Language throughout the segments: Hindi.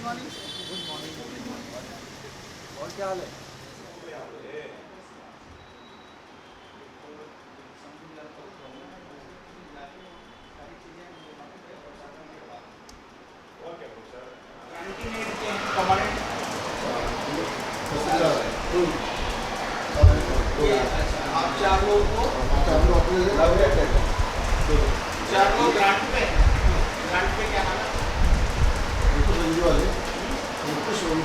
मॉर्निंग। और क्या हाल है? आप चार लोग को चार लोग ग्रांट पे क्या नाम है? अंकुश वाले अंकुश वाले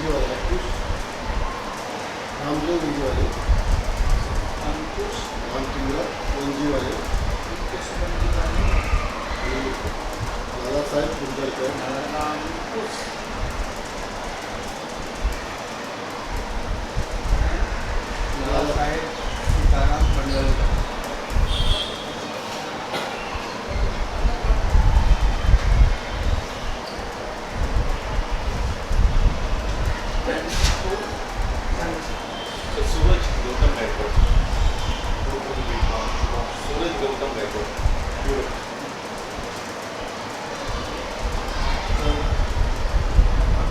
अंकुश वाले दादा साहेब कुंडलकर अंकुश दादा साहेब सीताराम मंडलकर। सूरज गौतम गायकवाड़ सूरज गौतम गायकवाड़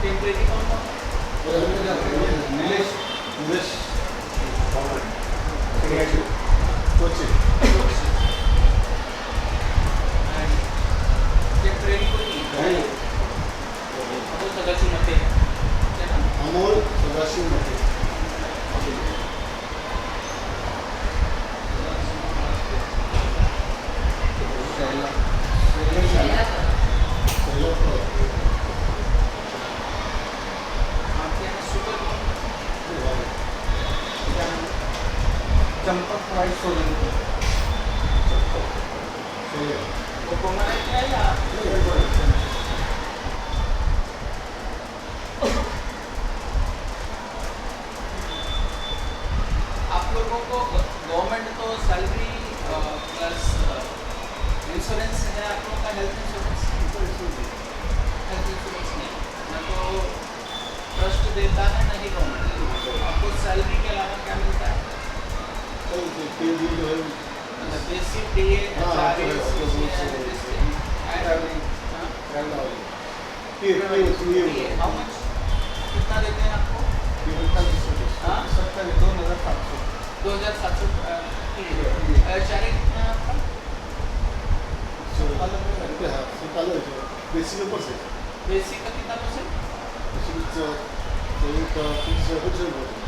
टेम्परेरी कौन कौन? नीलेश कोचिंग टेम्परेरी कोई नहीं है। अमोल सदाशिव मते क्या नाम? अमोल सदाशिव मते आपके यहाँ सुगर क्या नाम? चंपक राय सोलंकी। वो कोमल है या आप लोगों को गवर्नमेंट तो सैलरी प्लस इंश्योरेंस है आप लोगों का हेल्थ इंश्योरेंस नहीं ना तो ट्रस्ट देता है ना ही गवर्नमेंट आपको सैलरी के अलावा क्या मिलता है? बेसिक डीए हाउ मच कितना देते हैं आपको? 2700 चारे कितना है आपका? बेसिक ऊपर से बेसिक का कितना परसेंट?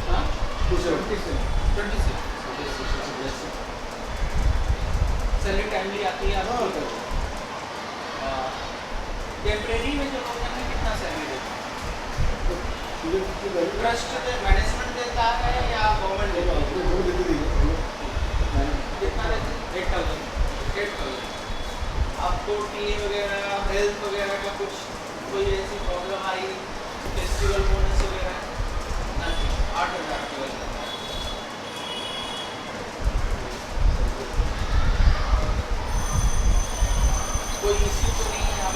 हाँ 26 सैलरी टाइमली आती है आपको? टेम्परेरी में जो लोग हैं कितना सैलरी देते हैं? ट्रस्ट मैनेजमेंट देता है या गवर्नमेंट देता है? कितना देते हैं? 8,000 आपको टी वगैरह हेल्थ वगैरह का कुछ कोई ऐसी प्रॉब्लम आई फेस्टिवल बोनस वगैरह? 8,000 केवल कोई इश्यू तो नहीं है आप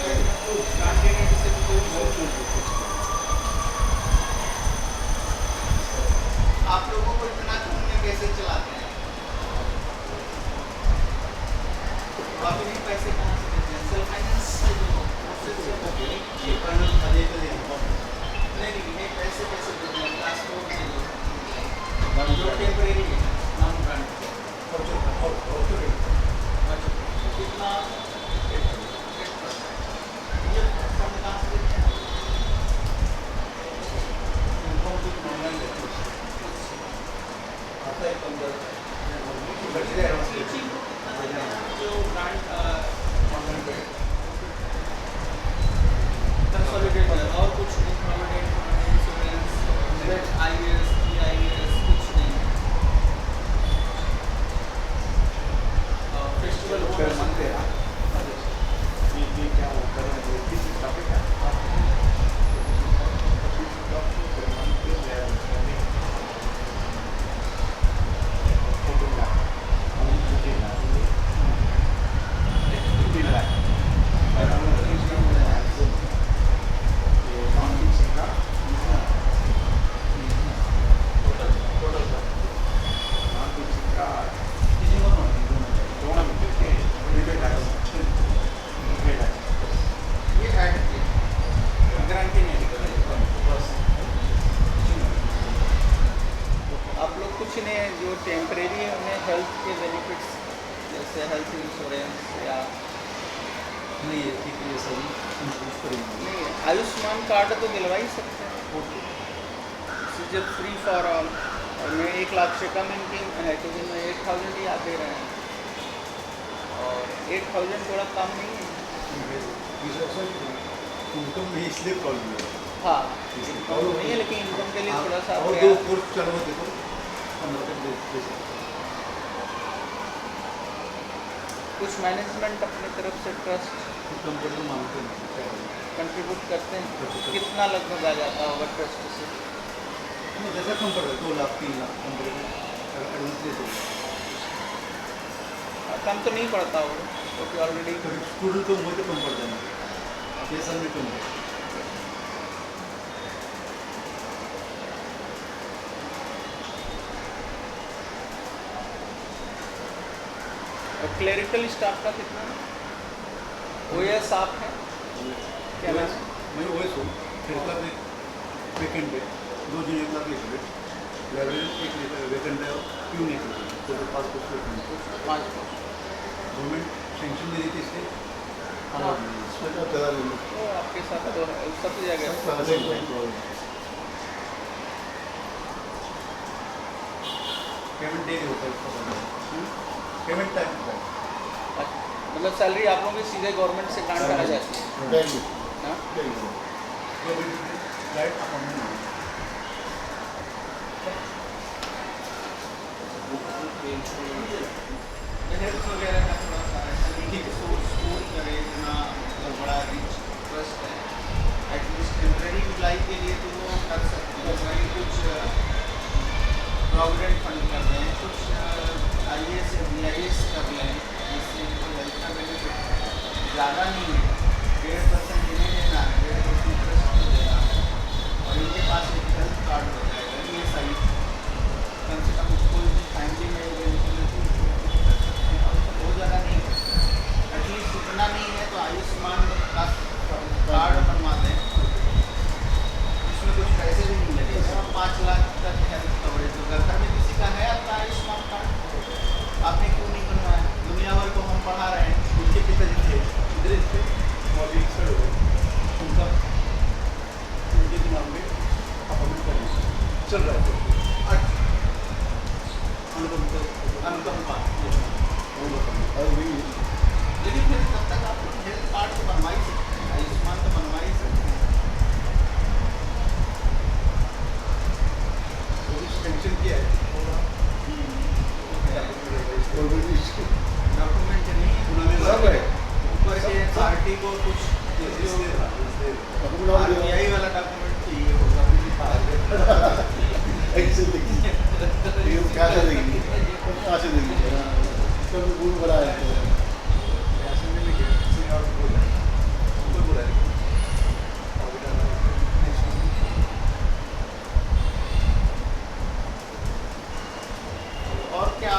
कैंडिडेट से भी कोई आप लोगों को इतना घूमने कैसे चलाते हैं? आप इन्हीं पैसे कहाँ से देते हैं? सेल्फ फाइनेंस से जो नहीं पैसे कैसे देते हैं? क्लास 4 से जो टेम्परेरी है नॉन ग्रांट कितना ये फंड कहाँ से देते हैं? ऑनलाइन लेते हैं आता है 15 जो टेम्परेरी है उन्हें हेल्थ के बेनिफिट्स जैसे हेल्थ इंश्योरेंस या नहीं है ठीक है, ये सभी इंक्लूड करेंगे। नहीं आयुष्मान कार्ड तो दिलवा ही सकते हैं जब फ्री फॉर ऑल। और मैं 1 लाख से कम इनकी है क्योंकि मैं 8000 ही आप दे रहे हैं और 8000 थोड़ा कम नहीं है। इनकम में इसलिए प्रॉब्लम है। हाँ इनकम नहीं है लेकिन इनकम के लिए थोड़ा सा और प्रयास- 2 कोर्स चलो देखो 15 तक दे सकते कुछ मैनेजमेंट अपनी तरफ से ट्रस्ट हैं। कंपनी मांगते हैं कंट्रीब्यूट करते हैं। कितना लगभग आ जाता होगा ट्रस्ट से? नहीं, जैसा कम पड़ रहा है 2 लाख 3 लाख कंपनी एडवांस दे दो। कम तो नहीं पड़ता होगा क्योंकि ऑलरेडी स्टूडेंट तो मुझे कम पड़ जाएंगे, ये साल में कम है। और क्लेरिकल स्टाफ का कितना है? OS आप हैं क्या नाम है? मैं वो सो फिर का वेकेंट है 2 जून 1 लाख लिख लाइब्रेरी एक वेकेंट है क्यों नहीं कर तो पास कुछ वेकेंट 5 पोस्ट। गवर्नमेंट सेंक्शन दे दी थी इसलिए हाँ। इसमें का ज़्यादा नहीं तो आपके साथ तो है सब जगह पेमेंट डेली होता है उसका पेमेंट टाइम होता है। मतलब सैलरी आप लोगों की सीधे गवर्नमेंट से ग्रांट करा जाती है हाँ? गवर्नमेंट राइट अपॉइंटमेंट हेल्थ वगैरह का थोड़ा सा ऐसा नहीं कि स्कूल करे इतना मतलब बड़ा रिच ट्रस्ट है एटलीस्ट टेम्परेरी अप्लाई के लिए तो वो कर सकते हैं वही कुछ प्रोविडेंट फंड कर दें कुछ IAS या BIS कर लें जिससे इनको हेल्थ का बेनिफिट ज़्यादा नहीं है 1.5% इन्हें देना है 1.5% इंटरेस्ट को देना है और इनके पास एक हेल्थ कार्ड हो जाएगा ये सही कम से कम कोई भी फैमिली में बहुत ज़्यादा नहीं है एटलीस्ट इतना नहीं है तो आयुष्मान का कार्ड बनवा दें इसमें कुछ पैसे भी नहीं लगेगा 5 लाख तक हेल्थ कवरेज होगा। घर में किसी का है आपका आयुष्मान कार्ड आपने क्यों नहीं बनवाया? दुनिया भर को हम पढ़ा रहे हैं उनके पिताजी थे इधर थे और खड़े हुए उनका उनके दिमाग में अपॉइंटमेंट करना चल रहा है अनुपम लेकिन फिर तब तक आप हेल्थ कार्ड तो बनवा ही सकते हैं आयुष्मान तो बनवा ही सकते हैं। टेंशन क्या है डॉक्यूमेंट नहीं उन्होंने सब है ऊपर के पार्टी को कुछ RBI वाला डॉक्यूमेंट चाहिए होगा और क्या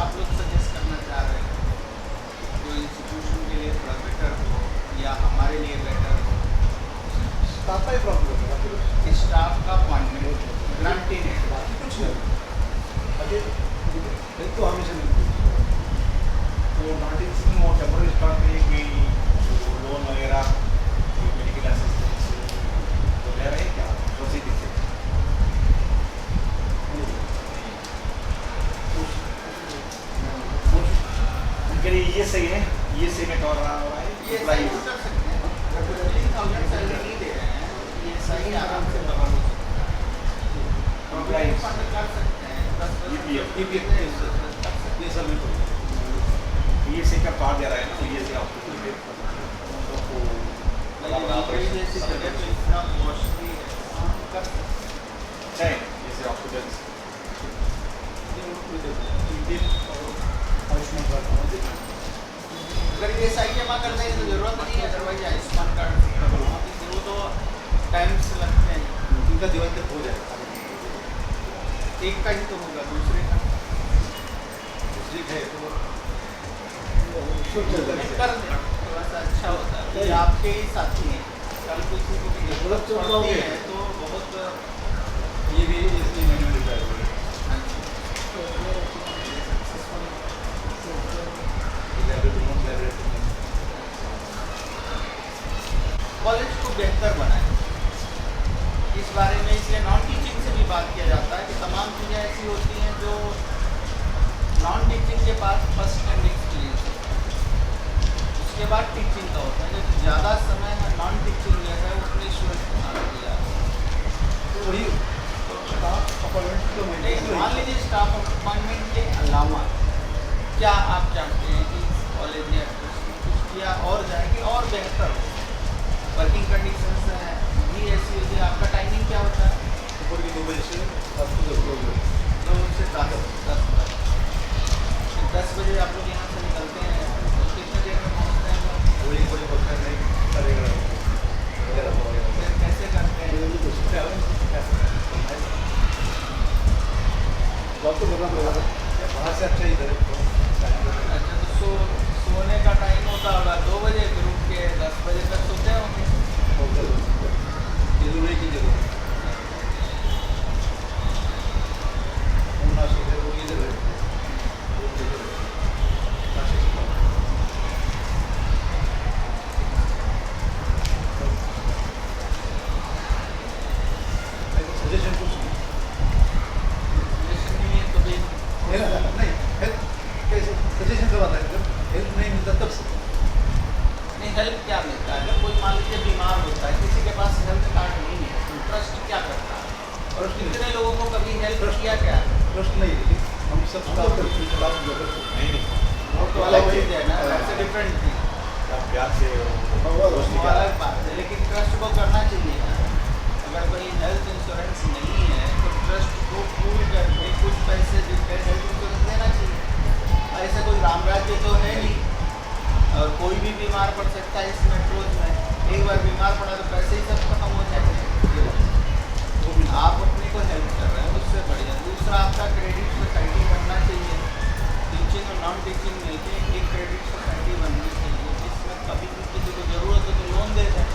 आप लोग सजेस्ट करना चाह रहे हैं जो इंस्टीट्यूशन के लिए थोड़ा बेटर हो या हमारे लिए बेटर हो? स्टाफ का ही प्रॉब्लम है स्टाफ का अपॉइंटमेंट गारंटी नहीं बाकी कुछ नहीं अभी हेल्थ तो हमेशा मिलती है तो गारंटी स्कीम और टेम्पररी स्टाफ के लिए कोई लोन वगैरह मेडिकल असिस्टेंस वगैरह है क्या प्रोसीजर से उनके लिए ये सही है ये सही में कवर रहा हुआ ये है सही कर सकते हैं 3,000 सैलरी नहीं दे रहे हैं ये सही आराम से बना लो प्रोविडेंट फंड कर सकते हैं 10% ये सब में तो ये से का कार्ड दे रहा है ना तो ये से आपको लेकिन जैसी जगह पे इतना कॉस्टली है हम कर सकते है जैसे हॉस्पिटल्स आयुष्मान कार्ड अगर ये सही जमा कर देंगे तो जरूरत नहीं है अदरवाइज आयुष्मान कार्ड वो तो टाइम से लगते हैं उनका दिवाली तक हो जाएगा एक का ही तो होगा दूसरे का दूसरी है तो सब चल नहीं जाएगा कर दें थोड़ा सा अच्छा होता है ये आपके ही साथी हैं कल किसी को भी मतलब जरूरत चल पड़ती रहा है तो बहुत ये भी इसलिए मैंने बताया अच्छा कॉलेज को बेहतर बनाए। इस बारे में इसलिए नॉन टीचिंग से भी बात किया जाता है कि तमाम चीज़ें ऐसी होती हैं जो नॉन टीचिंग के पास फर्स्ट हैंड एक्सपीरियंस है, उसके बाद टीचिंग का होता है। जो ज़्यादा समय नॉन टीचिंग में है उसमें स्टूडेंट के साथ दिया तो वही स्टाफ अपॉइंटमेंट तो नहीं। मान लीजिए स्टाफ अपॉइंटमेंट के अलावा क्या आप चाहते हैं कि कॉलेज ने कुछ किया और जाए कि और बेहतर हो? वर्किंग कंडीशंस हैं भी ऐसी होती है। आपका टाइमिंग क्या होता है? सुबह के 2 बजे से रात को 10 बजे। 9 से 10 तक। 10 बजे आप लोग यहाँ से निकलते हैं तो कितने देर में पहुँचते हैं लोग? वो 1 बजे पहुँचना नहीं करेगा फिर कैसे करते हैं? बात तो करना पड़ेगा बाहर से अच्छा ही करे। अच्छा, तो सोने का टाइम होता होगा 2 बजे, फिर उठ के 10 बजे तक सोते होंगे। ये नहीं की जरूरत हम ना सोचे वो ये जरूरत सजेशन कुछ सजेशन नहीं है तो भी नहीं हेल्प कैसे सजेशन कब आता है जब हेल्प नहीं मिलता तब से नहीं। हेल्प क्या मिलता है? अगर कोई मान लीजिए बीमार होता है, किसी के पास हेल्थ कार्ड नहीं है, ट्रस्ट क्या करता है? और कितने लोगों को कभी हेल्प किया क्या? प्रश्न नहीं लेकिन हम सब स्टाफ करते नहीं वो तो अलग चीज़ है ना, that's a different thing। आप प्यार से वो अलग बात है, लेकिन ट्रस्ट को करना चाहिए ना। अगर कोई हेल्थ इंश्योरेंस नहीं है तो ट्रस्ट को पूल करके कुछ पैसे जिनके हेल्थ इंश्योरेंस देना चाहिए। ऐसा कोई राम राज्य तो है नहीं और कोई भी बीमार पड़ सकता है इस मेट्रोज में। एक बार बीमार पड़ा तो पैसे ही सब खत्म हो जाएंगे। आप अपने को हेल्प कर रहे हैं, उससे बढ़िया। दूसरा, आपका क्रेडिट सोसाइटी बनना चाहिए। टीचिंग और नॉन टीचिंग मिलके एक क्रेडिट सोसाइटी बननी चाहिए जिसमें कभी भी किसी को ज़रूरत हो तो लोन दे दें।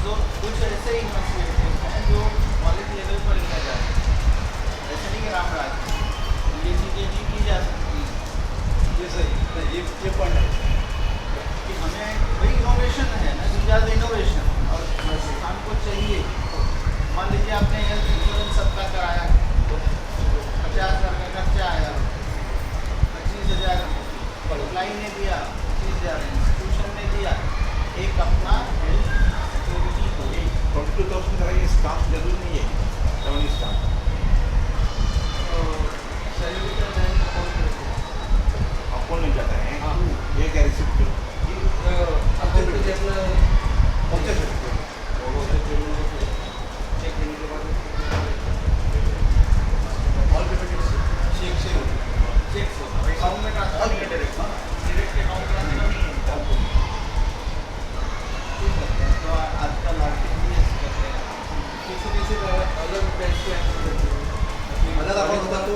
तो कुछ ऐसे इनिशिएटिव हैं जो कॉलेज लेवल पर लिया जा सकता है। ऐसे नहीं कि रामराज ये चीज़ें भी की जा सकती हैं। ये सही ये पॉइंट है कि हमें वही इनोवेशन है ना, ज़्यादा इनोवेशन और संस्थान को चाहिए। मान लीजिए आपने हेल्थ इंश्योरेंस सबका कराया, 50,000 का खर्चा आया, 25,000 अप्लाई ने दिया, 25,000 इंस्टीट्यूशन ने दिया, एक अपना हेल्थ सिक्योरिटी हो गई। 22,000 का ये स्टाफ जरूरी नहीं है, 7 स्टाफ तो सर्टिफिकेट देने का कौन करते हैं? आपको नहीं जाता है। हाँ, ये क्या रिसिप्ट अलग अकाउंट होता तो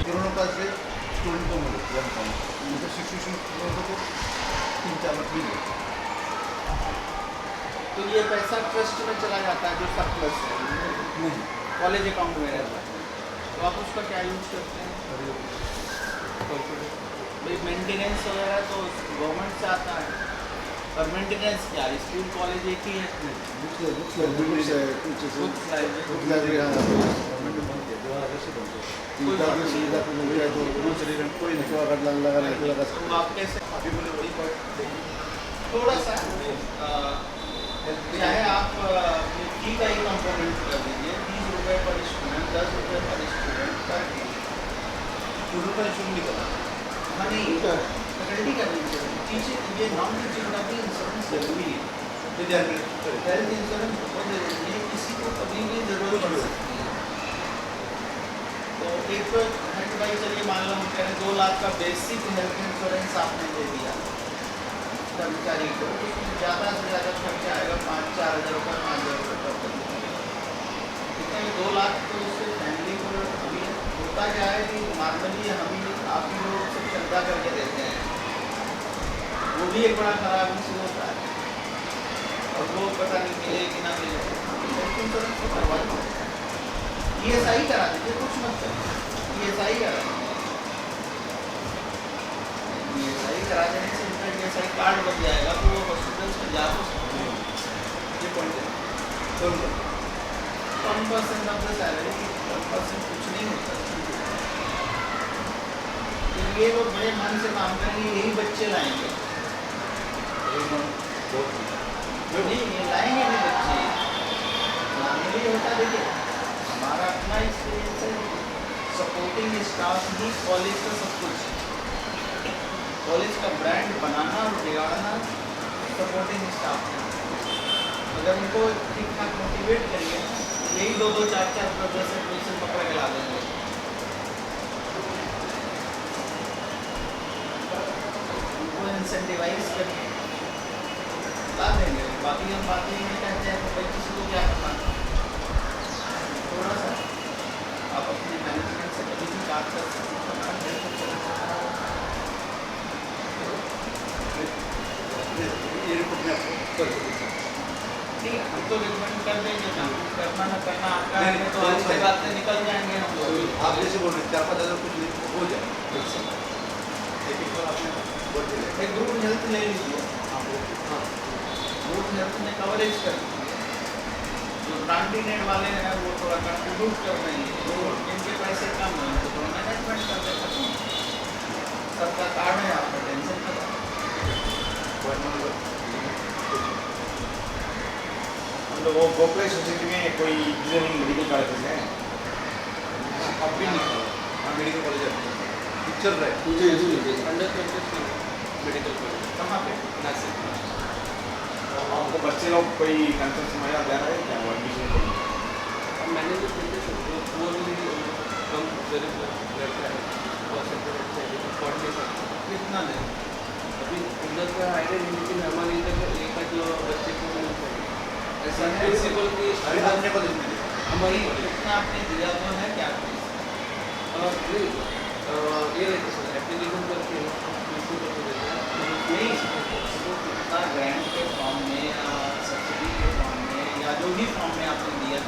दोनों का से स्टूडेंट को मिले मतलब सिचुएशन लोगों को 3-4 लाख मिले। तो ये पैसा ट्रस्ट में चला जाता है जो सरप्लस है, नहीं कॉलेज अकाउंट में रहता है, तो आप उसका क्या यूज करते हैं? भाई मेंटेनेंस वगैरह तो गवर्नमेंट से आता है, और मेंटेनेंस क्या, स्कूल कॉलेज एक ही है। बुक्स लाइब्रेरी तो आप कैसे थोड़ा सा चाहे आप फी का ही कंपोनेंट कर दीजिए, 20 रुपये पर स्टूडेंट, 10 रुपये पर स्टूडेंट पर डे। हाँ नहीं, फैकल्टी करनी चाहिए। टीचिंग ये नॉन टीचिंग का भी इंश्योरेंस जरूरी है। विद्यार्थी हेल्थ इंश्योरेंस बहुत जरूरी है, किसी को कभी भी जरूरत पड़ सकती है। तो एक तो है कि भाई चलिए मान लो हम कह रहे हैं 2 लाख का बेसिक हेल्थ इंश्योरेंस आपने दे दिया कर्मचारी को, उसमें ज़्यादा से ज़्यादा खर्चा आएगा 5-4 हज़ार रुपये, 5,000 रुपये पर। कितने 2 लाख तो उससे फैमिली को अभी होता क्या है कि नॉर्मली हम ही आप ही लोग सब चंदा करके देते हैं, वो भी एक बड़ा खराब इशू होता है। और वो पता नहीं मिले कि ना मिले, हेल्थ इंश्योरेंस को करवा दो, ESI करा दीजिए, कुछ मत करिए, ESI करा दीजिए। करा देने से उनका जैसा ही कार्ड बन जाएगा तो वो हॉस्पिटल्स में जा तो सकते हैं। ये पॉइंट है। 1% ऑफ द सैलरी, 1% कुछ नहीं होता। तो ये लोग बड़े मन से काम करेंगे, यही बच्चे लाएंगे। नहीं, ये लाएंगे भी बच्चे। लाने के लिए होता है, देखिए हमारा अपना एक्सपीरियंस है, सपोर्टिंग स्टाफ ही कॉलेज का सब कुछ। कॉलेज का ब्रांड बनाना और बिगाड़ना सपोर्टिंग स्टाफ है। अगर उनको ठीक ठाक मोटिवेट करिए, यही 2-2, 4-4 प्रोफेसर पोजीशन पकड़ के ला देंगे। उनको इंसेंटिवाइज करके ला देंगे। बाकी हम बाकी में कहते हैं तो भाई किसी को क्या करना, थोड़ा सा आप अपने मैनेजमेंट से कभी भी बात कर सकते ये रिपोर्ट में आपको कर दूँगा। ठीक है, हम तो रिकमेंड कर देंगे ना, करना ना करना आपका नहीं, है, तो नहीं, आज के नहीं। बाद से निकल जाएंगे हम लोग। आप जैसे बोल रहे हैं 4-5 हज़ार कुछ नहीं हो जाए, लेकिन तो आपने बोल दिया एक ग्रुप हेल्थ ले लीजिए, हाँ ग्रुप हेल्थ में कवरेज कर दीजिए। जो ब्रांडेड वाले हैं वो थोड़ा कंट्रीब्यूट कर रहे हैं, वो इनके पैसे कम हैं तो थोड़ा मैनेजमेंट कर देते हैं। सबका कार्ड है, आपका टेंशन खत्म। हम लोग वो गोखले सोसाइटी में कोई इंजीनियरिंग मेडिकल कॉलेज है। अब भी नहीं था, हाँ मेडिकल कॉलेज है, चल रहा है। अंडर 23 मेडिकल कॉलेज कहाँ पे? नासिक। आपको बच्चे लोग कोई कंसेशन में जा रहा है क्या वो एडमिशन के लिए? अब मैंने जो सोचे वो भी कम गरीब लड़का है, कितना दें? अभी उधर का आइडिया नहीं, लेकिन हमारे इधर एक आध जो बच्चे को मिल जाएगा ऐसा प्रिंसिपल की अरे अपने कॉलेज में हमारी कितना आपने दिया तो है क्या? ये रहते सर एप्लीकेशन करके प्रिंसिपल को देते हैं। नहीं, कितना ग्रांट के फॉर्म में या सब्सिडी के फॉर्म में या जो भी फॉर्म में आपने दिया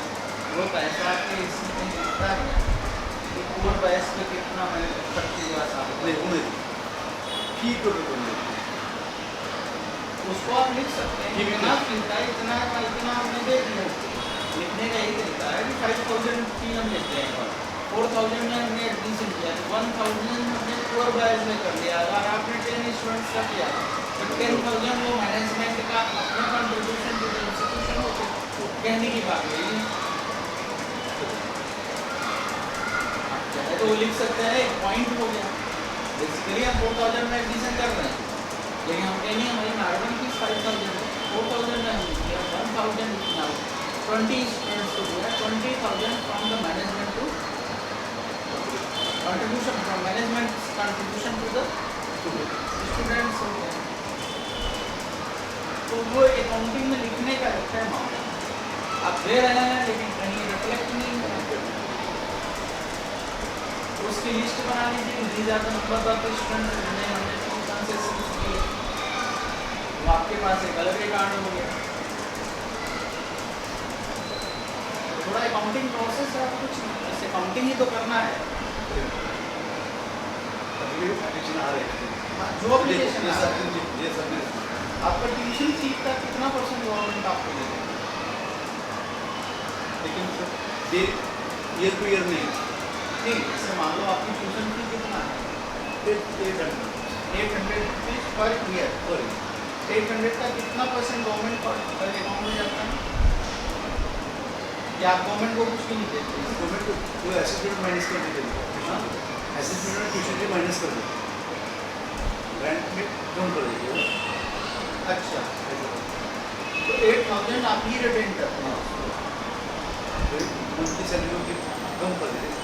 वो पैसा आपके इसमें दिखता है कि पूर्ण वयस्क पे कितना मैं खर्च हुआ साहब। नहीं उन्हें फी तो नहीं, उसको आप लिख सकते हैं, कितना मिलता है इतना हमने दे दिया। लिखने का यही तरीका है कि 5000 फी हम लेते हैं, 4000 में हमने एडमिशन किया, 1000 हमने पूर्ण बैच में कर लिया। अगर आपने 10 स्टूडेंट्स का किया तो 10,000 वो मैनेजमेंट का अपना कंट्रीब्यूशन टू द इंस्टीट्यूशन हो गया। कहने की बात है तो वो लिख सकते हैं, एक पॉइंट हो गया। बेसिकली हम 4000 में एडमिशन कर रहे हैं, लेकिन हम कहेंगे हमारी नॉर्मल फीस 5000 है, 4000 में हम किया 1000 इतना 20 स्टूडेंट्स को दिया, 20,000 from the management to contribution from management contribution to the students हो गया। तो वो अकाउंटिंग में लिखने का है मामला। आप दे रहे हैं लेकिन कहीं रिफ्लेक्ट नहीं हो रहा। उसकी लिस्ट बना लीजिए, these are the number of students जिन्हें हमने कंसेशन किए, वो आपके पास एक अलग रिकॉर्ड हो गया। थोड़ा अकाउंटिंग प्रोसेस है, कुछ नहीं, बस अकाउंटिंग ही तो करना है। एप्लीकेशन आ रहे हैं हाँ, जो application आ रहा है। ये सब आपका ट्यूशन फीस का कितना % गवर्नमेंट आपको देगा? लेकिन ये ईयर टू ईयर नहीं, नहीं, जैसे मान लो आपकी ट्यूशन फी कितना है? 800 रुपीज पर ईयर। 800 का कितना % गवर्नमेंट का अकाउंट में जाता है? या आप गवर्नमेंट को कुछ भी नहीं देते? गवर्नमेंट को वो असिस्टेंट माइनस कर देते हैं, असिस्टेंट में ट्यूशन भी माइनस कर देते हैं, ग्रांट में कम कर देते हैं। अच्छा, तो 8000 आप ही रिटेन करते हैं। मंथली सैलरी की कम कर देते हैं,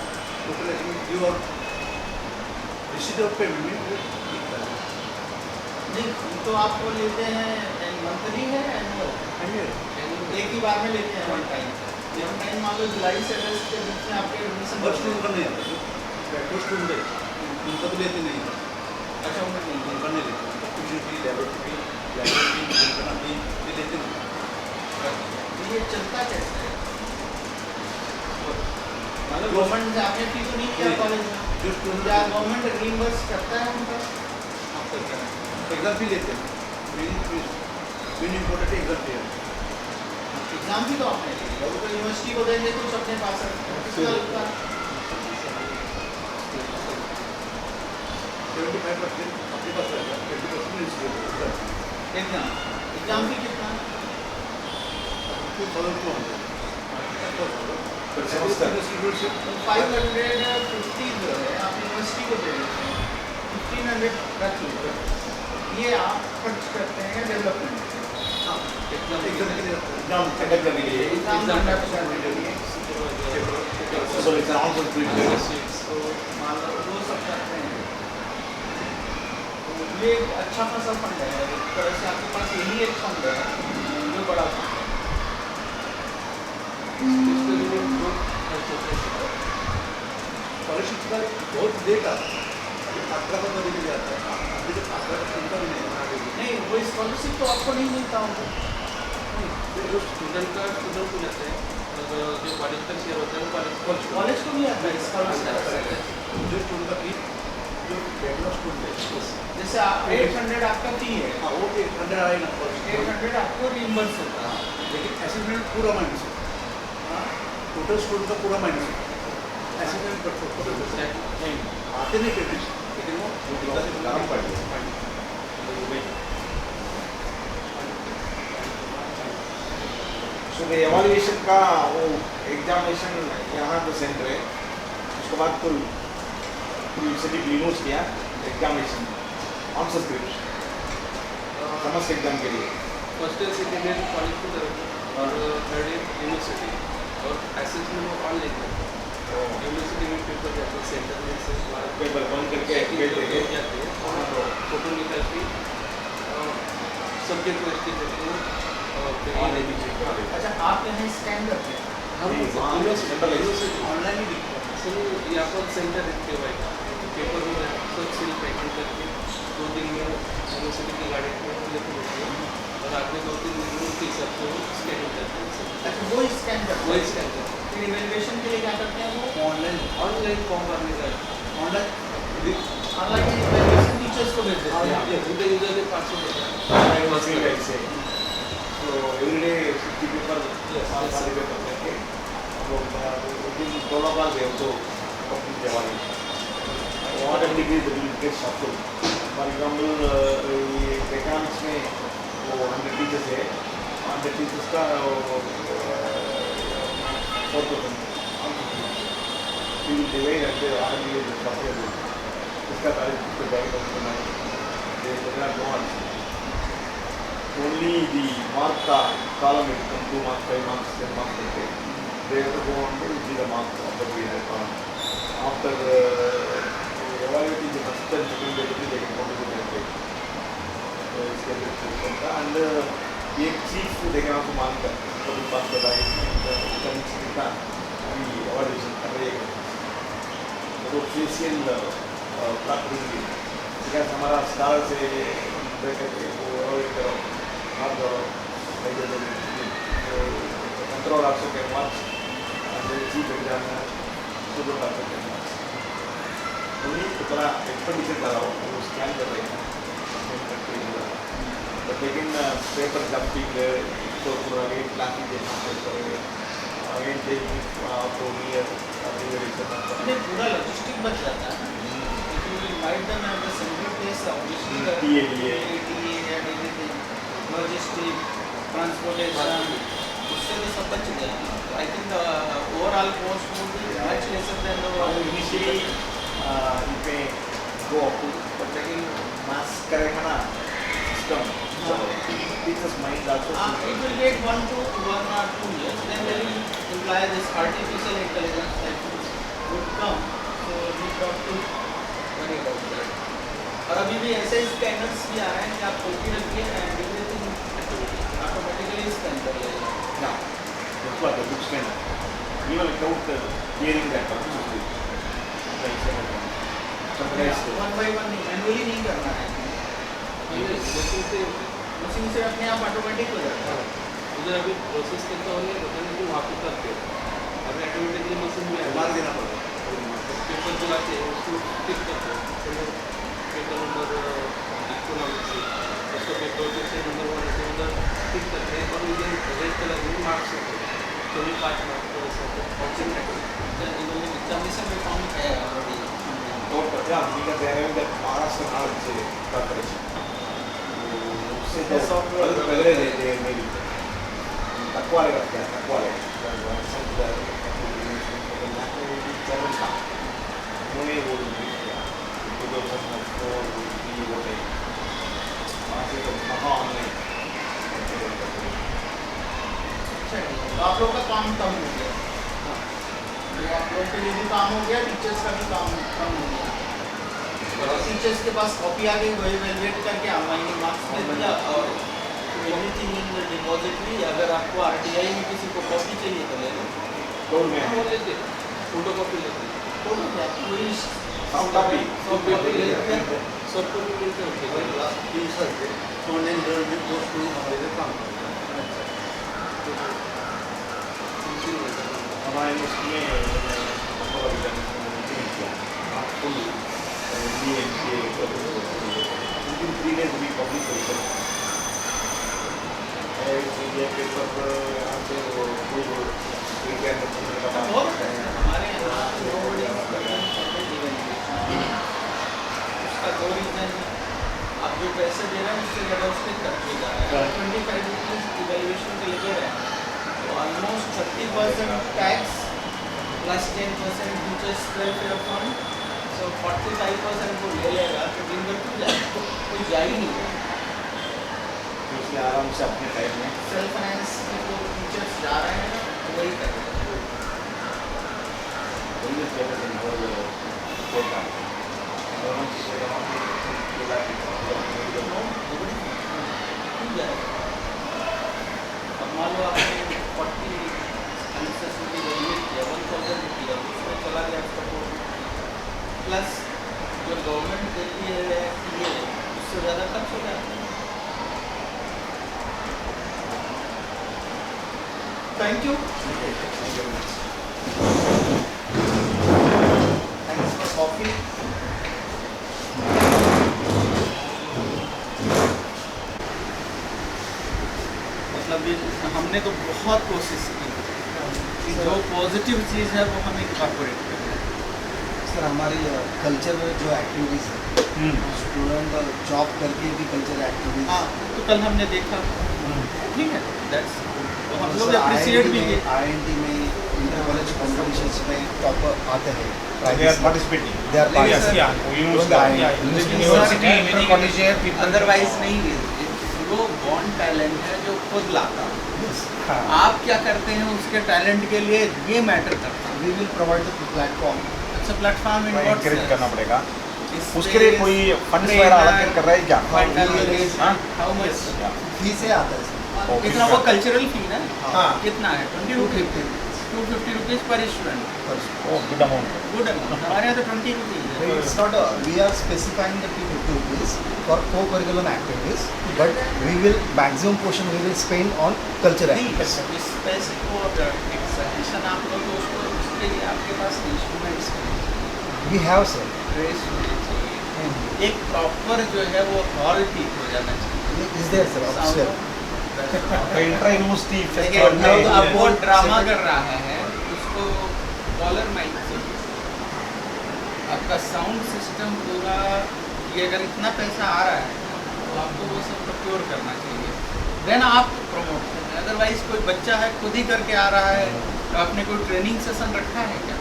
टोटल ड्यू और रिसीट ऑफ पेमेंट में दिखता है। नहीं, तो आपको लेते हैं मंथली है एनुअल? एक ही बार में लेते हैं वन टाइम। वन टाइम मान लो जुलाई से अगस्त के बीच में आपके एडमिशन और स्टूडेंट का नहीं आता, जो स्टूडेंट है उनका तो लेते नहीं, अच्छा उनमें नहीं है। उनका नहीं लेते, ट्यूशन फी, लेबोरेटरी फी ये लेते नहीं। तो ये चलता कैसे है? मतलब गवर्नमेंट से आपने फी तो नहीं किया नहीं। कॉलेज में, जो स्टूडेंट क्या गवर्नमेंट रीइंबर्स करता है उनका? आप करते हैं एग्जाम भी लेते हैं मेन इम्पोर्टेंट एग्जाम दिया एग्जाम भी तो आपने ले लिया, वो तो यूनिवर्सिटी को देंगे कुछ अपने पास रखना। 75% अपने पास रहेगा, 20% एग्जाम भी कितना? 2,200 Per semester. 550 जो है आप यूनिवर्सिटी को दे देते हैं, 1500 रख लो। ये आप खर्च करते हैं डेवलपमेंट एग्जाम के लिए एग्जाम कंडक्ट करने के लिए एग्जाम कंडक्ट करने के लिए। सो इट्स ऑन प्रिपरेशन तो मान लो वो सब करते हैं, तो ये एक अच्छा खासा फंड है। एक तरह से आपके पास यही एक फंड है जो बड़ा फंड है। इसके लिए बहुत खर्च होते हैं। स्कॉलरशिप का बहुत लेट आता है, 18 का कभी मिल जाता है, अभी तो 18 का चिंता भी नहीं नहीं, वो स्कॉलरशिप तो आपको नहीं मिलता होगा। जो स्टूडेंट का स्टूडेंट को जाते हैं, और जो कॉलेज का शेयर होता है वो कॉलेज को भी आता है स्कॉलरशिप। जो स्टूडेंट का फीस जो रेगुलर स्टूडेंट है जैसे 800 आपका फी है, हाँ वो 800 आएगा स्कॉलरशिप, 800 आपको रिइम्बर्स होता है। लेकिन असेसमेंट पूरा माइनस है, हाँ, टोटल स्टूडेंट का पूरा माइनस है। असेसमेंट नहीं आते नहीं पेरेंट्स, लेकिन वो जितना से काम पड़ गया सो एवोल्यूशन का वो एग्जामिनेशन यहाँ तो सेंटर है, उसके बाद तो यूनिवर्स किया एग्जामिनेशन ऑन सब्सक्रिप्शन समस्त एग्जाम के लिए। First year second year college की तरफ और थर्ड ईयर यूनिवर्सिटी, और असेसमेंट वो ऑनलाइन करते हैं। यूनिवर्सिटी में पेपर जाते हैं, सेंटर में से पेपर बंद करके भेज देंगे जाते हैं, और फोटो निकाल के सब्जेक्ट वाइज के देते हैं और फिर ऑनलाइन भी चेक करा देंगे। अच्छा आप यहाँ स्कैन करते हैं, हम नहीं, वहाँ यूनिवर्सिटी ऑनलाइन ही दिखता है। सर यहाँ पर सेंटर रखते हुए पेपर में सब सील पैकिंग करके 2 दिन में यूनिवर्सिटी की गाड़ी में लेकर होती है, और आगे 2-3 दिन में उनके हिसाब से वो स्कैनिंग करते हैं। अच्छा वो स्कैन करते वो हैं, स्कैन करते हैं। फिर इवेल्युएशन के लिए क्या करते हैं? वो ऑनलाइन फॉर्म भरने का ऑनलाइन इवेल्युएशन टीचर्स को भेज देते हैं। उनके यूजर के 500 होता है। So every day 50 people, 40 people करके हम लोग दिन 2 बार गए तो कंप्लीट जवानी what activities will get shuffled. For example, ये economics में वो 100 टीचर्स है, 100 टीचर्स का 4% we will divide and the RMB is shuffled. इसका तारीख तो जाएगा तो they will not go on. Only the mark column will come 2 marks, 5 marks, 10 marks. Okay. They have to go on to see the marks of the period column. After evaluating the first and second day, they can go to the next day. So it's a bit different. And एक चीज देखना तो मान कर कभी पास बताए economics कितना अभी evaluation कर रहे हैं तो facial practically because हमारा स्टार से ब्रेक करके वो evaluate करो not the control also can watch and the chief examiner student also can watch. उन्हीं को थोड़ा एक्सपेंडिचर लगाओ वो स्कैन कर रहे हैं but लेकिन पेपर जंपिंग तो पूरा ये क्लासिफिकेशन करेंगे again taking for year नहीं, पूरा लॉजिस्टिक बच जाता है। If you invite them at the central place, obviously the TADA. TADA and everything, logistic, transportation, उससे तो सब बच जाएगा। I think the overall cost would be much lesser than the one initially you may go up to but लेकिन mass करेगा ना system so teachers mind also it will take 1 or 2 years, then they will imply this artificial intelligence that would come, so we got to worry about that. और अभी भी ऐसे स्कैनर्स भी आ रहे हैं कि आप कॉपी रखिए एंड एवरीथिंग ऑटोमेटिकली स्कैन कर लेगा। yeah that's what the book scanner even without hearing that sometimes one by one manually नहीं करना है, मशीन से अपने आप ऑटोमेटिक हो जाता है। उधर अभी प्रोसेस करता होंगे बताने को वहाँ पे करते हो, अभी ऑटोमेटिकली मशीन में मार देना पड़ेगा पेपर बुलाते हैं उसको टिक करते हैं, पेपर नंबर इकोनॉमिक से उसको पेपर से नंबर 1 से उधर ठीक करते हैं और मुझे रेड कलर में मार्क्स होते हैं तो भी 5 मार्क्स को ऐसा ऑप्शन एग्जामिनेशन में फॉर्म है ऑलरेडी और पता है का दे रहे हैं कि महाराष्ट्र नाल से preparation. उससे तो पहले दे मेरी तकवा लगा क्या तकवा लगा मुझे वो किया तो तो वो है वहाँ से तो कहाँ ऑनलाइन तो आप लोग का काम कम हो गया तो आप लोग के लिए भी काम हो गया टीचर्स का भी काम कम हो गया और टीचर्स के पास कॉपी आ गई वही वेट करके ऑनलाइन मार्क्स दे दिया और एनीथिंग इन द डिपॉजिटरी अगर आपको आरटीआई में किसी को कॉपी चाहिए तो ले लो तो मैं वो लेते फोटो कॉपी लेते फोटो क्या कोई सब कॉपी सब कॉपी लेते हैं सब कॉपी मिलते हैं लास्ट 3 साल से ऑनलाइन लर्निंग कोर्स में हमारे लिए काम करते हैं। हमारे उसमें आपको लेकिन 3 days भी पब्लिक करेक्शन पेपर यहाँ से वो हमारे यहाँ उसका दो रीजन है आप जो पैसे दे रहे हैं उससे ज़्यादा उसके खर्च हो जा रहा है 25 रुपीज़ इवेल्युएशन के लिए रहे हैं तो almost 30% tax plus 10% teachers welfare fund so 45% वो ले लेगा तो दिन भर क्यों जाएगा कोई जा ही नहीं इसलिए आराम से अपने टाइम में सेल्फ फाइनेंस में जो टीचर्स जा रहे हैं तो वही कर रहे हैं अब मान लो आपने 40 आंसर्स में इवेल्युएट किया 1000 किया उसमें चला गया आपका प्लस जो गवर्नमेंट देती है ये उससे ज़्यादा खर्च हो जाता है। Thank you thanks for coffee मतलब हमने तो बहुत कोशिश की कि जो पॉजिटिव चीज़ है वो हम इनकॉर्पोरेट करें। सर हमारी कल्चर में जो एक्टिविटीज़ है स्टूडेंट जॉब करके भी कल्चर एक्टिविटीज हाँ तो कल हमने देखा ठीक है दैट्स तो हम लोग अप्रिशिएट भी किए IIT में इंटर कॉलेज कॉम्पिटिशन्स में टॉपर आते हैं they are participating. They are Yes, yeah. University, inter college है people अदरवाइज नहीं है वो बॉन्ड टैलेंट है जो खुद लाता है आप क्या करते हैं उसके टैलेंट के लिए ये मैटर करता है we will provide the platform अच्छा प्लेटफॉर्म इन एनकरेज करना पड़ेगा उसके लिए कोई फंड वगैरह अलग कर रहा है क्या हाँ? हाउ मच फी से आता है सर कितना वो कल्चरल फी ना हाँ कितना है 250 रुपीज़ पर स्टूडेंट ओ गुड अमाउंट गुड अमाउंट हमारे यहाँ तो 20 रुपीज़ है It's not we are specifying the 250 rupees for co-curriculum activities, but we will maximum portion we will spend on culture नहीं activities. इस पैसे को अगर एक सजेशन आप लोग तो उसको उसके लिए आपके पास instruments We have sir. Dress होनी चाहिए एक प्रॉपर जो है वो हॉल ठीक हो जाना चाहिए Is there sir? Upstairs. Intra university देखिए अब वो ड्रामा कर रहा है उसको कॉलर माइक चाहिए आपका साउंड सिस्टम पूरा ये अगर इतना पैसा आ रहा है तो आपको वो सब प्रोक्योर करना चाहिए देन आप प्रमोट करें अदरवाइज कोई बच्चा है खुद ही करके आ रहा है तो आपने कोई ट्रेनिंग सेशन रखा है क्या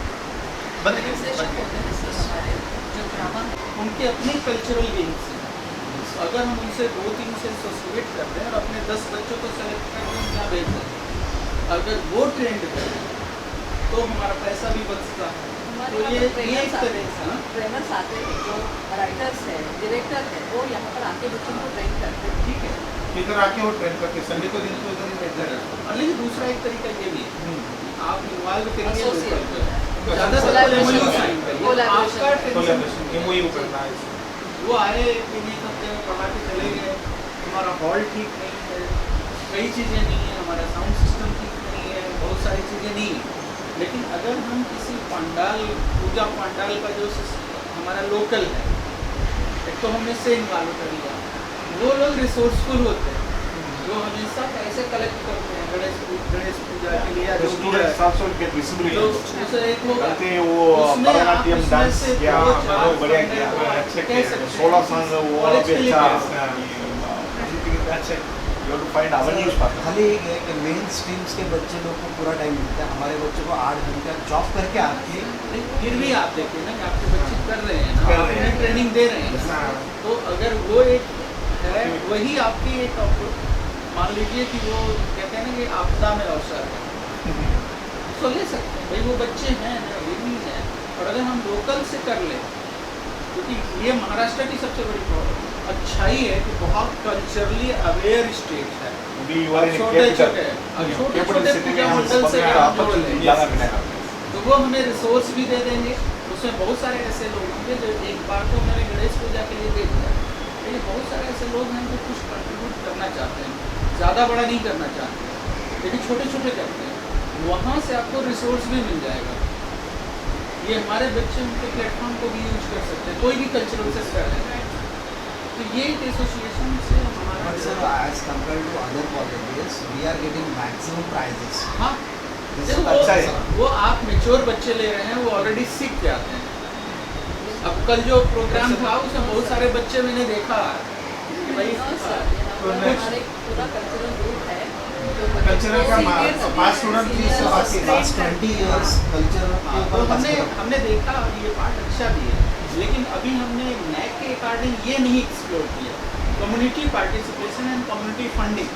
उनके अपने कल्चरल गेम्स हैं अगर हम उनसे 2-3 से एसोसिएट करते हैं और अपने 10 बच्चों को सेलेक्ट करके हम क्या भेज दें अगर वो ट्रेंड करें तो हमारा पैसा भी बचता है तो ये एक तरह से ट्रेनर्स आते हैं जो राइटर्स है डायरेक्टर है वो यहाँ पर आके बच्चों को ट्रेन करते हैं ठीक है इधर आके वो ट्रेन करके संडे को दिन को इधर ही बैठते हैं और लेकिन दूसरा एक तरीका ये भी है आप इन्वॉल्व करिए Associate. लोकल को ज़्यादातर MOU साइन करिए आपका कोलैबोरेशन एमओयू करना है वो आए कि नहीं करते पढ़ा के चले गए हमारा हॉल ठीक नहीं है कई चीज़ें नहीं है हमारा साउंड सिस्टम ठीक नहीं है बहुत सारी चीज़ें नहीं है लेकिन अगर हम किसी पंडाल पूजा पंडाल का जो हमारा लोकल है एक तो हमने से इन्वॉल्व कर लिया वो लोग रिसोर्सफुल होते हैं, जो हमेशा पैसे कलेक्ट करते हैं गणेश पूजा के लिए या The जो भी है। students also get visibility. तो जैसे एक होगा करते हैं वो उसमें आप भरतनाट्यम उसमें डांस से किया, दो बहुत चार बढ़िया फंडे किया। को कह सकते हैं। 16 साल वो कॉलेज के अभी लिए अच्छा कह You have to find avenues for that. खाली एक है कि मेन स्ट्रीम्स के बच्चे लोग को पूरा टाइम मिलता है, हमारे बच्चों को 8 घंटा जॉब करके आके नहीं, फिर भी आप देखिए ना कि आपके बच्चे कर रहे हैं ना, कर आप रहे उन्हें हैं। ट्रेनिंग दे रहे हैं। तो अगर वो एक है, वही आपकी एक मान लीजिए कि वो कहते हैं ना कि आपदा में अवसर है, तो ले सकते हैं भाई, वो बच्चे हैं ना, ये भी है। और अगर हम लोकल से कर लें, क्योंकि ये महाराष्ट्र की सबसे बड़ी अच्छाई है कि बहुत कल्चरली अवेयर स्टेट है। We were in a छोटे capital. छोटे छोटे Capital छोटे city पूजा में हम मंडल से सबका काम हो opportunity रहे ज़्यादा हैं, मिलेगा। तो वो हमें रिसोर्स भी दे देंगे। उसमें बहुत सारे ऐसे लोग होंगे जो एक बार तो मैंने गणेश पूजा के लिए दे दिया, लेकिन बहुत सारे ऐसे लोग हैं जो कुछ कंट्रीब्यूट करना चाहते हैं, ज़्यादा बड़ा नहीं करना चाहते, लेकिन छोटे छोटे करते हैं। वहाँ से आपको रिसोर्स भी मिल जाएगा। ये हमारे बच्चे उनके प्लेटफॉर्म को भी यूज कर सकते हैं, कोई भी कल्चरल सेक्टर है। तो ये एक एसोसिएशन से But sir, हमारा as compared to other colleges, we are getting maximum prizes. हाँ, This देखो is अच्छा है। वो आप मेच्योर बच्चे ले रहे हैं, वो ऑलरेडी सीख के आते हैं। अब कल जो प्रोग्राम था उसमें बहुत सारे बच्चे मैंने देखा कि भाई हमारे पूरा कल्चरल ग्रुप है जो Cultural का past student की सब आती है। Last 20 years culture के तो ऊपर हमने देखा ये पार्ट अच्छा भी है, लेकिन अभी हमने नैक के अकॉर्डिंग ये नहीं एक्सप्लोर किया, community participation and community funding.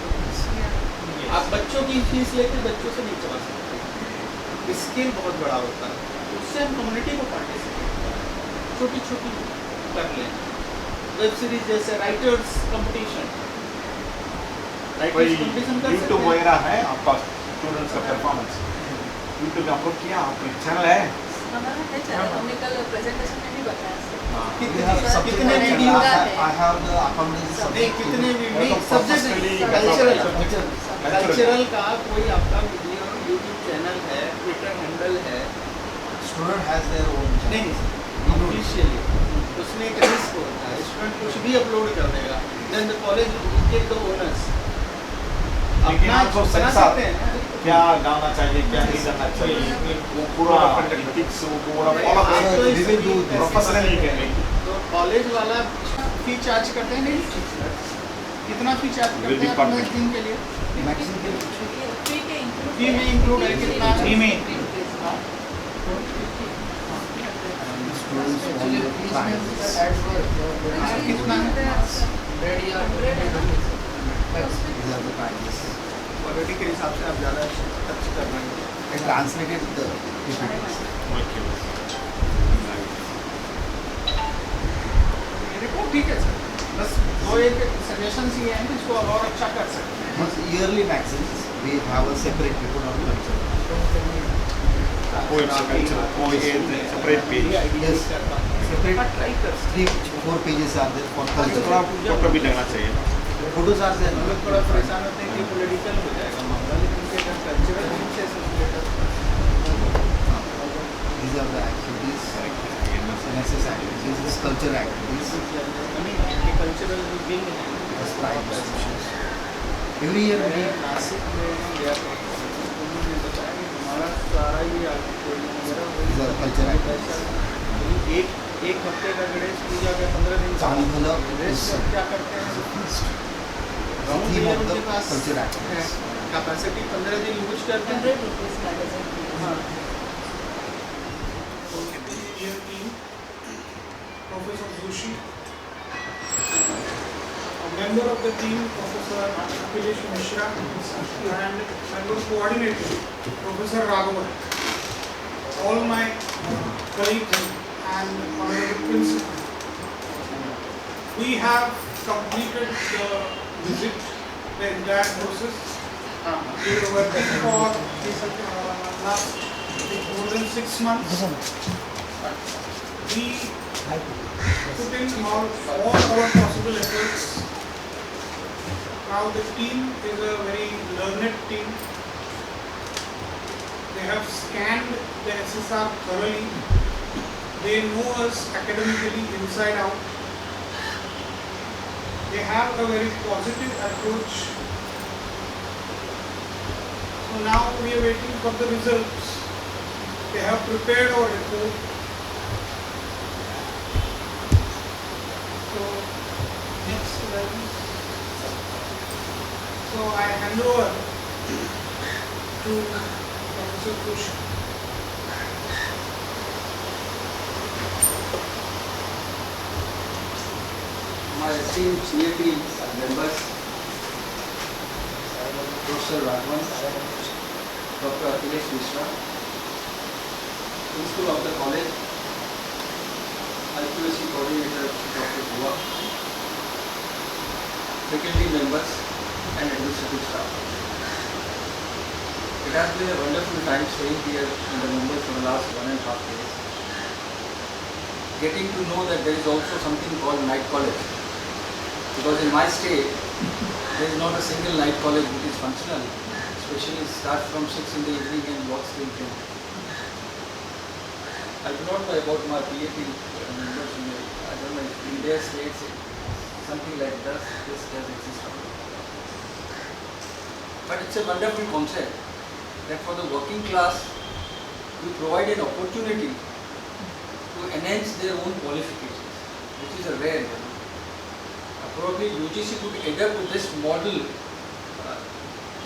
आप बच्चों की फीस लेके बच्चों से नहीं चला सकते, स्किल बहुत बड़ा होता है, उससे हम कम्युनिटी को पार्टिसिपेट करें, छोटी छोटी कर लें। वेब सीरीज जैसे राइटर्स कंपटीशन, कोई राइटर्स कंपटीशन कर यूट्यूब सकते हैं। वगैरह है आपका स्टूडेंट्स का परफॉर्मेंस यूट्यूब में अपलोड किया, आपका चैनल है? हमारा है चैनल, हमने कल प्रेजेंटेशन में भी बताया सर। We have subject कितने like video I have the accountancy नहीं, subject. कितने तो subject professionally cultural Cultural. Cultural का कोई आपका वीडियो यूट्यूब चैनल है, ट्विटर हैंडल है, Student has their own channel. नहीं ऑफिशियली उसमें एक रिस्क होता है, स्टूडेंट कुछ भी अपलोड कर देगा, then the college take the honours. लेकिन अपना आपको बना साथ सकते हैं ना। क्या डालना चाहिए, क्या नहीं डालना चाहिए, वो पूरा टिप्स वो पूरा फॉलो आप तो we will do इस- this. प्रोफेशनली करेंगे। तो कॉलेज वाला फी चार्ज करते हैं, नहीं कितना फी चार्ज Will करते हैं अपने department. दिन के लिए? Maximum के लिए फ्री के इंक्लूड फी में इंक्लूड है कितना? फी में students want the prizes. कितना है? These are the prizes. Quality के हिसाब से आप ज़्यादा खर्च कर रहे हैं। I translated the PPTs. मेरे को ठीक है सर, बस वो एक सजेशन ये है कि इसको और अच्छा कर सकते हैं। Once yearly magazines, we have a separate report on culture. वो ये separate page Yes, separate try कर सकते 3-4 pages are there for थोड़ा culture. फोटो भी लगना चाहिए। Photos are there. हम लोग थोड़ा परेशान होते हैं कि पॉलिटिकल हो जाएगा मामला, लेकिन उनके अगर कल्चरल से associated These are the activities, NSS activities, this culture activities, cultural wing है। this prize distributions. Every year we Nashik में गया था, उन्होंने बताया कि हमारा सारा ये these are culture activities. एक हफ्ते का गणेश पूजा का 15 दिन Chankala is रेस्ट सब क्या करते हैं? the theme of the culture activities. Capacity 15 दिन यूज करते हैं। 100 rupees magazine. हाँ, Year team, Professor Joshi. A member of the team, Professor Akhilesh Mishra, and member coordinator, Professor Raghavan. All my colleagues and honorable principal. We have completed the visit, the entire process. We were working for last more than 6 months. We put in all our possible efforts. Now the team is a very learned team. They have scanned the SSR thoroughly. They know us academically inside out. they have a very positive approach. So now we are waiting for the results. They have prepared our report. So next slide. So I hand over to Professor Kush. My esteemed CAT members, Professor Raghavan, Dr. Akhilesh Mishra, Principal of the college, IQAC Coordinator Dr. Bua, faculty members and administrative staff. It has been a wonderful time staying here in the Mumbai for the last 1.5 days. Getting to know that there is also something called night college. Because in my state, there is not a single night college which is functional, especially starts from 6 in the evening and works till 10. I do not know about my PhD members. I don't know if in their states something like this does exist. But it's a wonderful concept that for the working class, we provide an opportunity to enhance their own qualifications, which is a rare. Probably UGC could adapt to this model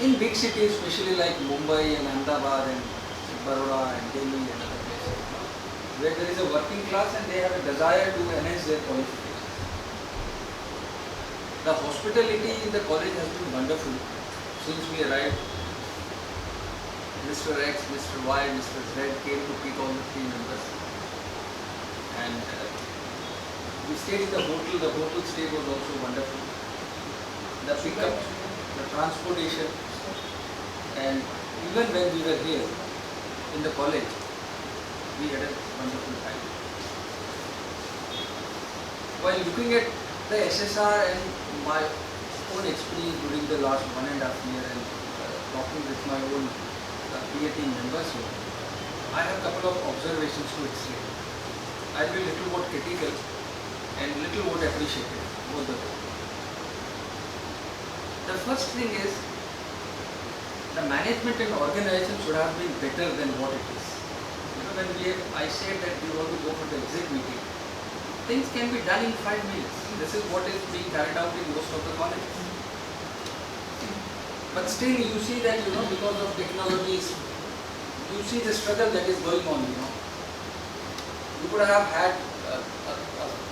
in big cities, especially like Mumbai and Ahmedabad and Baroda and Delhi and other places, where there is a working class and they have a desire to enhance their qualifications. The hospitality in the college has been wonderful since we arrived. Mr. X, Mr. Y, Mr. Z came to pick all the 3 members. And we stayed in the hotel stay was also wonderful. The pickup, the transportation, and even when we were here in the college, we had a wonderful time. While looking at the SSR and my own experience during the last 1.5 years and talking with my own PAT members here, I have a couple of observations to explain. I will be a little more critical and little more appreciated, both the two. The first thing is, the management and organization should have been better than what it is. When I said that we want to go for the exec meeting, things can be done in 5 minutes. This is what is being carried out in most of the colleges. But still you see that, because of technologies, you see the struggle that is going on, You could have had a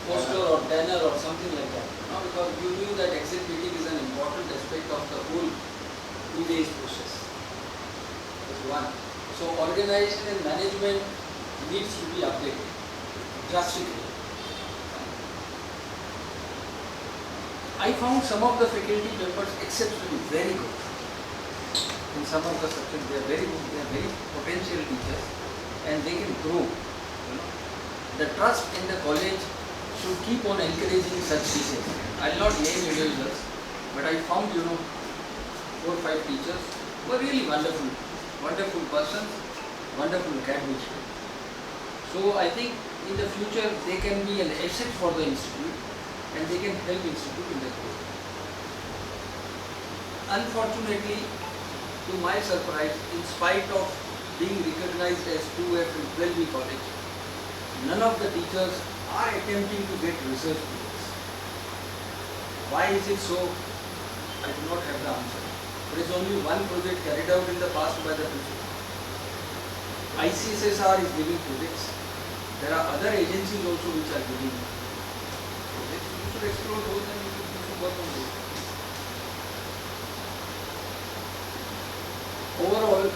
poster or banner or something like that, because you knew that exit meeting is an important aspect of the whole 2 days process. That's one. So organization and management needs to be updated drastically. I found some of the faculty members exceptionally very good. In some of the subjects they are very good, they are very potential teachers and they can grow. The trust in the college should keep on encouraging such teachers. I will not name individuals, but I found 4 or 5 teachers who were really wonderful persons, wonderful academics. So I think in the future they can be an asset for the institute and they can help institute in the growth. Unfortunately, to my surprise, in spite of being recognized as 2F and 12B college, none of the teachers are attempting to get research projects. Why is it so? I do not have the answer. There is only one project carried out in the past by the principal. ICSSR is giving projects. There are other agencies also which are giving projects. You should explore those and you should work on those. Overall,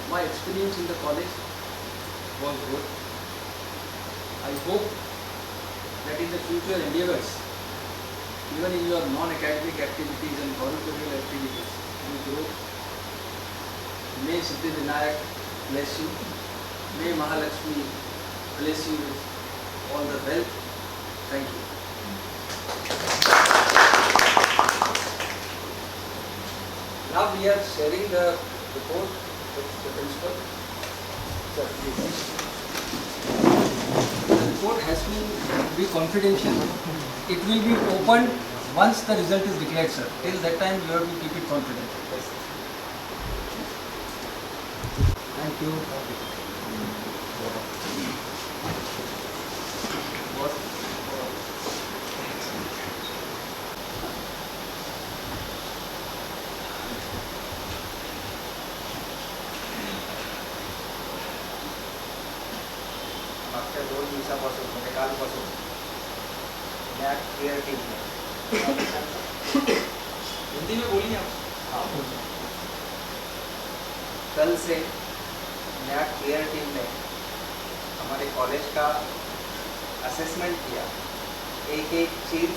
my experience in the college was good. I hope that in the future endeavors, even in your non-academic activities and curricular activities, you grow. May Siddhivinayak bless you. May Mahalakshmi bless you with all the wealth. Thank you. Now we are sharing the report with the principal. Sir, please. The report has to be confidential. It will be opened once the result is declared, sir. Till that time, you have to keep it confidential. Thank you. मागच्या 2 दिवसापासून म्हणजे कालपासून नॅक क्लिअर टीम हिंदी में बोलिए आप. कल से नैक क्लियर टीम ने हमारे कॉलेज का असेसमेंट किया, एक एक चीज़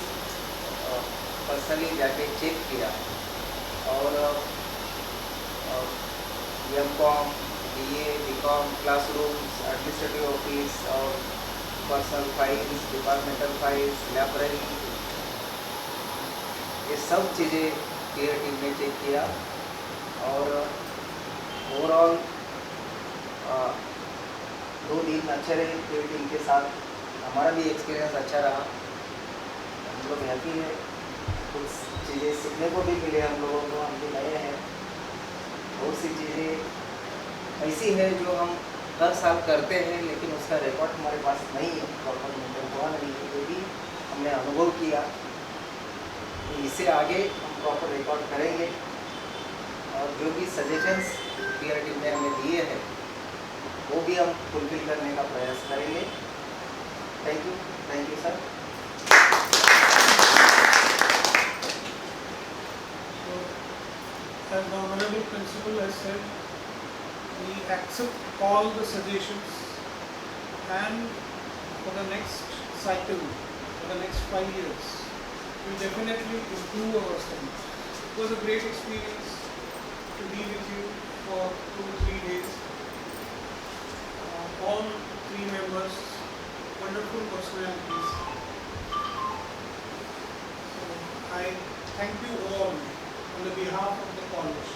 पर्सनली जाके चेक किया और M Com, BA, B.Com, classrooms, administrative office और personal files, departmental files, library, ये सब चीज़ें क्लियर टीम ने चेक किया और ओवरऑल 2 दिन अच्छे रहे क्लियर टीम के साथ. हमारा भी एक्सपीरियंस अच्छा रहा. हम लोग हैप्पी है, कुछ चीज़ें सीखने को भी मिले हम लोगों को. हम भी नए हैं, बहुत सी चीज़ें ऐसी है जो हम हर साल करते हैं लेकिन उसका रिकॉर्ड हमारे पास नहीं है, प्रॉपर मेंटेन हुआ नहीं है. जो भी हमने अनुभव किया तो इससे आगे हम प्रॉपर रिकॉर्ड करेंगे और जो भी सजेशंस क्लियर टीम ने हमें दिए हैं वो भी हम फुलफिल करने का प्रयास करेंगे. Thank you sir. As the Honorable Principal has said, we accept all the suggestions and for the next cycle, for the next 5 years, we definitely improve our studies. It was a great experience to be with you for 2-3 days. All 3 members, wonderful personalities. So I thank you all on the behalf of the college.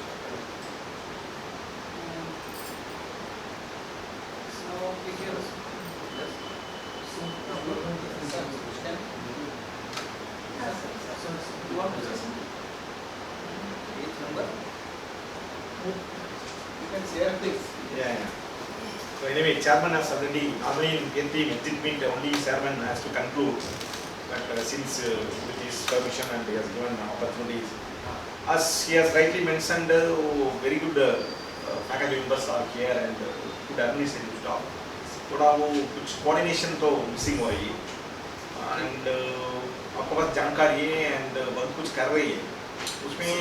Now, take care. You want to say something? Page number? You can share this. Yeah. So anyway, chairman has already, normally in PNP exit meet only chairman has to conclude. But since with his permission and he has given opportunities, as he has rightly mentioned, very good faculty members are here and good administrative staff. थोड़ा वो कुछ coordination तो missing हो रही है and आपके पास जानकारी है and बहुत कुछ कर रही है. उसमें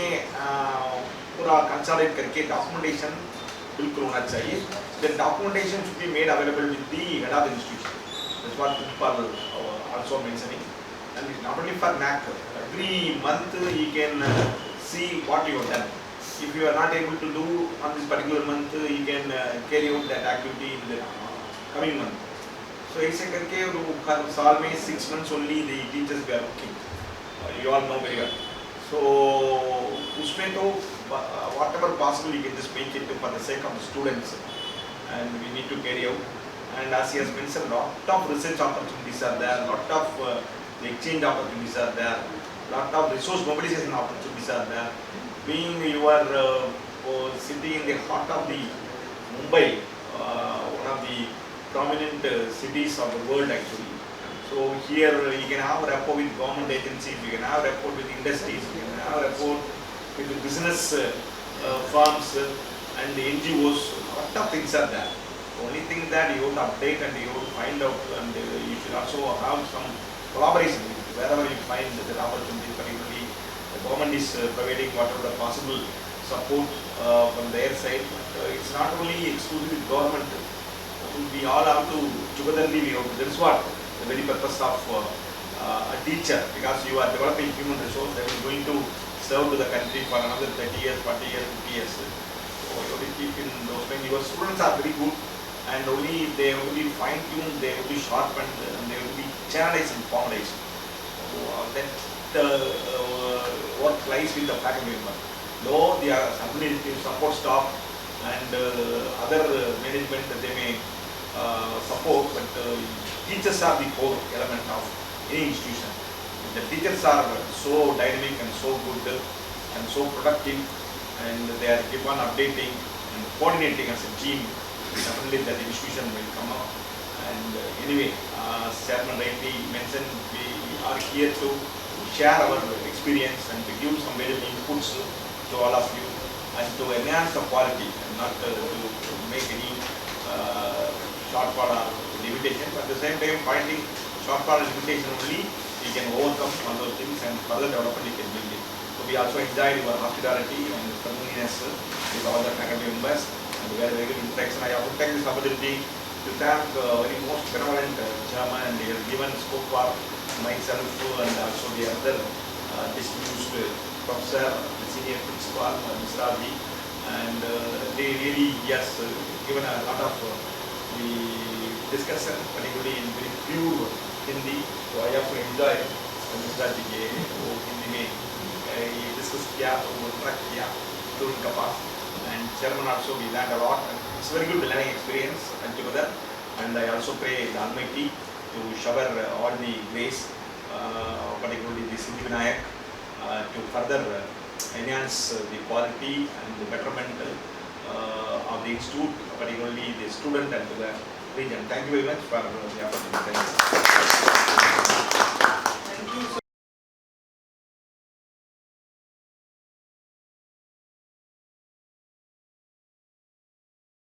पूरा consolidate करके documentation बिल्कुल होना चाहिए. The documentation should be made available with the head of the institution. That's what principal also mentioning. And not only for NAC, every month you can see what you have done. If you are not able to do on this particular month, you can carry out that activity in the coming month. So ऐसे करके हर साल में 6 months only the teachers we are working. You all know very well. So उसमें तो whatever possible you can just make it for the sake of the students, and we need to carry out. And as he has mentioned, lot of research opportunities are there, lot of the exchange opportunities are there, lot of resource mobilization opportunities are there. Being you are sitting in the heart of the Mumbai, one of the prominent cities of the world actually. So here you can have rapport with government agencies, you can have rapport with industries, you can have rapport with the business firms and the NGOs. Lot of things are there. Only thing that you have to update and you have to find out, and you should also have some collaboration wherever you find the opportunity. Particularly the government is providing whatever the possible support from their side. But it's not only exclusively government. We all have to togetherly we have to. That is what the very purpose of a teacher, because you are developing human resource that is going to serve to the country for another 30 years, 40 years, 50 years. So you have to keep in those mind. Your students are very good, and only they have to be fine-tuned, they have to be sharpened, and they have to be channelized and formalized. So that what lies with the faculty member. Though they are administrative support staff and other management that they may support, but teachers are the core element of any institution. the teachers are so dynamic and so good and so productive, and they are keep on updating and coordinating as a team. Definitely that institution will come up. And anyway, Chairman rightly mentioned, we are here to share our experience and to give some valuable inputs to all of you and to enhance the quality and not to make any shortfall or limitation. But at the same time, finding shortfall and limitation only, we can overcome all those things and further development we can build it. So we also enjoyed your hospitality and friendliness with all the faculty members, and we had a very good interaction. I also take this opportunity to thank very most benevolent chairman, and he has given scope for myself and also the other distinguished professor, the senior principal, Mr. Ravi, and they really given a lot of the discussion, particularly in very pure Hindi. So I also enjoyed Mr. Ravi ke wo Hindi mein ye discuss kiya, wo interact kiya to unka paas, and chairman also we learned a lot. And it's a very good learning experience and together. And I also pray the Almighty to shower all the grace, particularly the Siddhi Vinayak, to further enhance the quality and the betterment of the institute, particularly the student and the region. Thank you very much for the opportunity. Thank you.